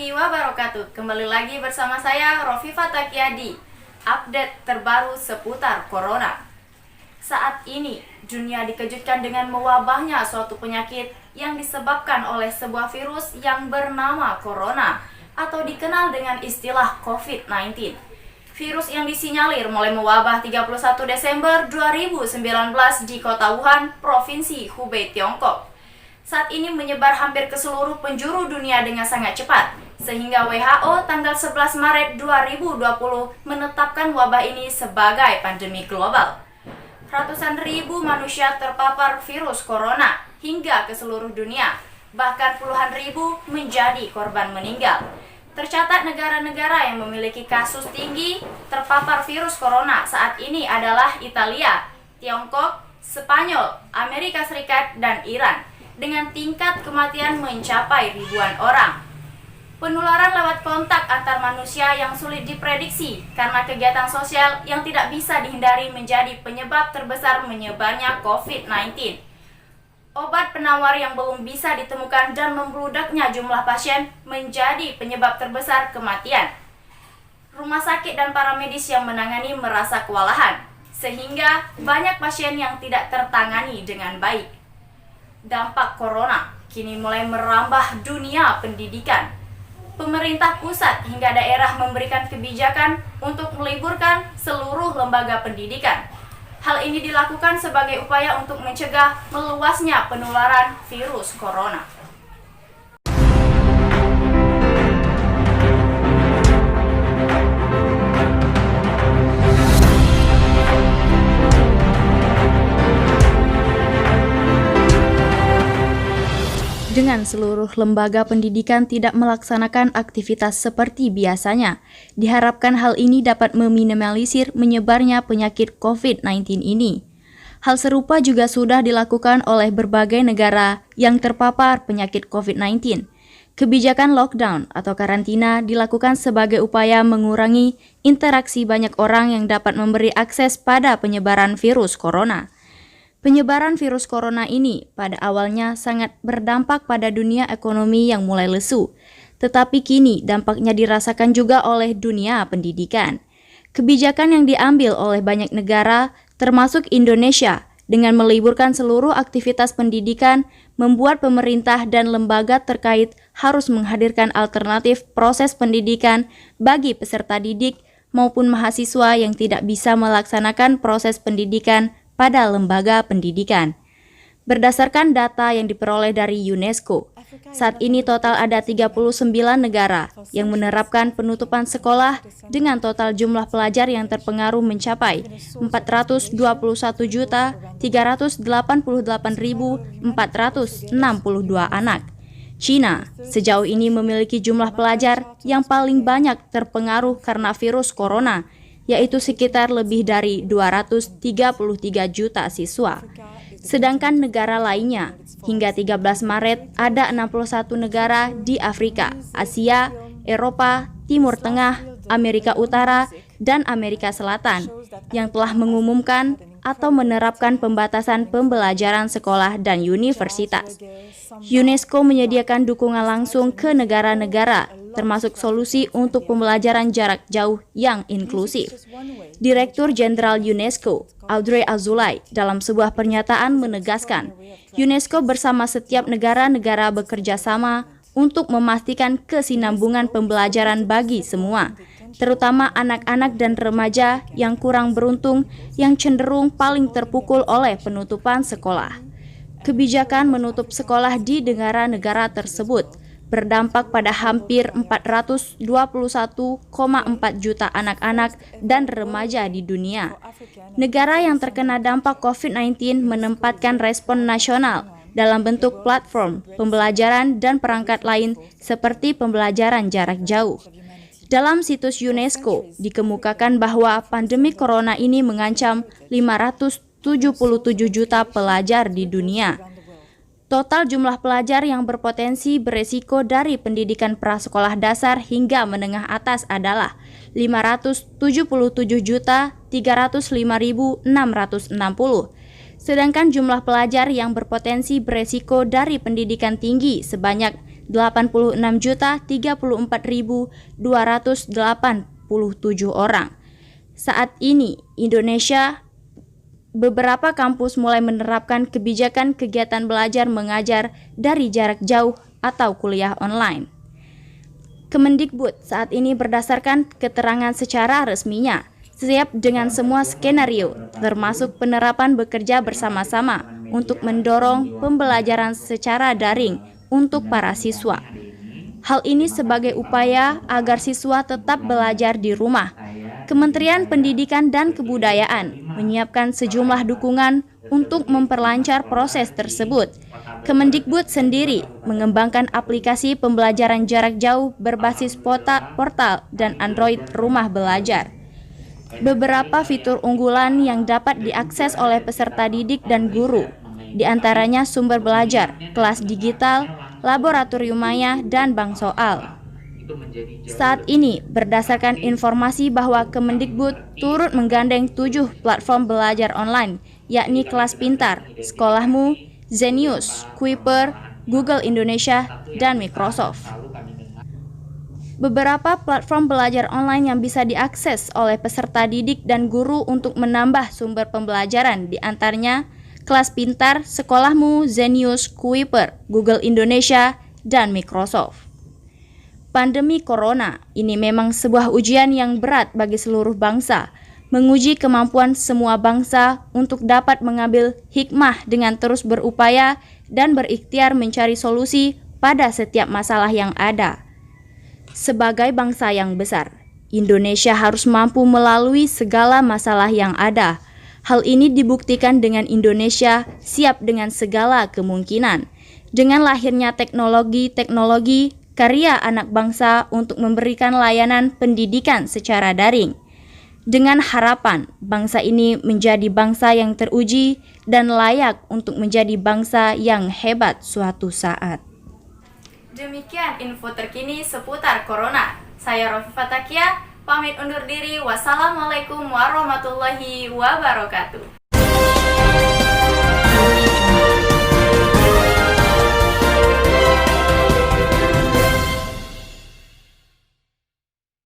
warahmatullahi wabarakatuh. Kembali lagi bersama saya Rofifa Takiadi. Update terbaru seputar corona. Saat ini dunia dikejutkan dengan mewabahnya suatu penyakit yang disebabkan oleh sebuah virus yang bernama corona atau dikenal dengan istilah COVID-19. Virus yang disinyalir mulai mewabah 31 Desember 2019 di kota Wuhan, Provinsi Hubei, Tiongkok. Saat ini menyebar hampir ke seluruh penjuru dunia dengan sangat cepat, sehingga WHO tanggal 11 Maret 2020 menetapkan wabah ini sebagai pandemi global. Ratusan ribu manusia terpapar virus corona hingga ke seluruh dunia, bahkan puluhan ribu menjadi korban meninggal. Tercatat negara-negara yang memiliki kasus tinggi terpapar virus corona saat ini adalah Italia, Tiongkok, Spanyol, Amerika Serikat, dan Iran, dengan tingkat kematian mencapai ribuan orang. Penularan lewat kontak antar manusia yang sulit diprediksi karena kegiatan sosial yang tidak bisa dihindari menjadi penyebab terbesar menyebarnya COVID-19. Obat penawar yang belum bisa ditemukan dan membludaknya jumlah pasien menjadi penyebab terbesar kematian. Rumah sakit dan para medis yang menangani merasa kewalahan, sehingga banyak pasien yang tidak tertangani dengan baik. Dampak corona kini mulai merambah dunia pendidikan. Pemerintah pusat hingga daerah memberikan kebijakan untuk meliburkan seluruh lembaga pendidikan. Hal ini dilakukan sebagai upaya untuk mencegah meluasnya penularan virus corona. Dengan seluruh lembaga pendidikan tidak melaksanakan aktivitas seperti biasanya, diharapkan hal ini dapat meminimalisir menyebarnya penyakit COVID-19 ini. Hal serupa juga sudah dilakukan oleh berbagai negara yang terpapar penyakit COVID-19. Kebijakan lockdown atau karantina dilakukan sebagai upaya mengurangi interaksi banyak orang yang dapat memberi akses pada penyebaran virus corona. Penyebaran virus corona ini pada awalnya sangat berdampak pada dunia ekonomi yang mulai lesu, tetapi kini dampaknya dirasakan juga oleh dunia pendidikan. Kebijakan yang diambil oleh banyak negara, termasuk Indonesia, dengan meliburkan seluruh aktivitas pendidikan, membuat pemerintah dan lembaga terkait harus menghadirkan alternatif proses pendidikan bagi peserta didik maupun mahasiswa yang tidak bisa melaksanakan proses pendidikan pada lembaga pendidikan. Berdasarkan data yang diperoleh dari UNESCO, saat ini total ada 39 negara yang menerapkan penutupan sekolah dengan total jumlah pelajar yang terpengaruh mencapai 421.388.462 anak. China sejauh ini memiliki jumlah pelajar yang paling banyak terpengaruh karena virus corona, yaitu sekitar lebih dari 233 juta siswa. Sedangkan negara lainnya, hingga 13 Maret ada 61 negara di Afrika, Asia, Eropa, Timur Tengah, Amerika Utara, dan Amerika Selatan yang telah mengumumkan atau menerapkan pembatasan pembelajaran sekolah dan universitas. UNESCO menyediakan dukungan langsung ke negara-negara, termasuk solusi untuk pembelajaran jarak jauh yang inklusif. Direktur Jenderal UNESCO, Audrey Azoulay, dalam sebuah pernyataan menegaskan, UNESCO bersama setiap negara-negara bekerja sama untuk memastikan kesinambungan pembelajaran bagi semua, terutama anak-anak dan remaja yang kurang beruntung yang cenderung paling terpukul oleh penutupan sekolah. Kebijakan menutup sekolah di negara-negara tersebut berdampak pada hampir 421,4 juta anak-anak dan remaja di dunia. Negara yang terkena dampak COVID-19 menempatkan respon nasional dalam bentuk platform, pembelajaran, dan perangkat lain seperti pembelajaran jarak jauh. Dalam situs UNESCO, dikemukakan bahwa pandemi corona ini mengancam 577 juta pelajar di dunia. Total jumlah pelajar yang berpotensi beresiko dari pendidikan prasekolah dasar hingga menengah atas adalah 577.305.660. Sedangkan jumlah pelajar yang berpotensi beresiko dari pendidikan tinggi sebanyak 86.034.287 orang. Saat ini, beberapa kampus mulai menerapkan kebijakan kegiatan belajar mengajar dari jarak jauh atau kuliah online. Kemendikbud saat ini berdasarkan keterangan secara resminya, siap dengan semua skenario, termasuk penerapan bekerja bersama-sama untuk mendorong pembelajaran secara daring untuk para siswa. Hal ini sebagai upaya agar siswa tetap belajar di rumah. Kementerian Pendidikan dan Kebudayaan menyiapkan sejumlah dukungan untuk memperlancar proses tersebut. Kemendikbud sendiri mengembangkan aplikasi pembelajaran jarak jauh berbasis portal dan Android Rumah Belajar. Beberapa fitur unggulan yang dapat diakses oleh peserta didik dan guru, di antaranya sumber belajar, kelas digital, laboratorium maya, dan bank soal. Saat ini, berdasarkan informasi bahwa Kemendikbud turut menggandeng 7 platform belajar online, yakni Kelas Pintar, Sekolahmu, Zenius, Kuiper, Google Indonesia, dan Microsoft. Beberapa platform belajar online yang bisa diakses oleh peserta didik dan guru untuk menambah sumber pembelajaran, di antaranya Kelas Pintar, Sekolahmu, Zenius, Kuiper, Google Indonesia, dan Microsoft. Pandemi Corona ini memang sebuah ujian yang berat bagi seluruh bangsa, menguji kemampuan semua bangsa untuk dapat mengambil hikmah dengan terus berupaya dan berikhtiar mencari solusi pada setiap masalah yang ada. Sebagai bangsa yang besar, Indonesia harus mampu melalui segala masalah yang ada. Hal ini dibuktikan dengan Indonesia siap dengan segala kemungkinan. Dengan lahirnya teknologi karya anak bangsa untuk memberikan layanan pendidikan secara daring. Dengan harapan bangsa ini menjadi bangsa yang teruji dan layak untuk menjadi bangsa yang hebat suatu saat. Demikian info terkini seputar Corona. Saya Rofifah Takia, pamit undur diri. Wassalamualaikum warahmatullahi wabarakatuh.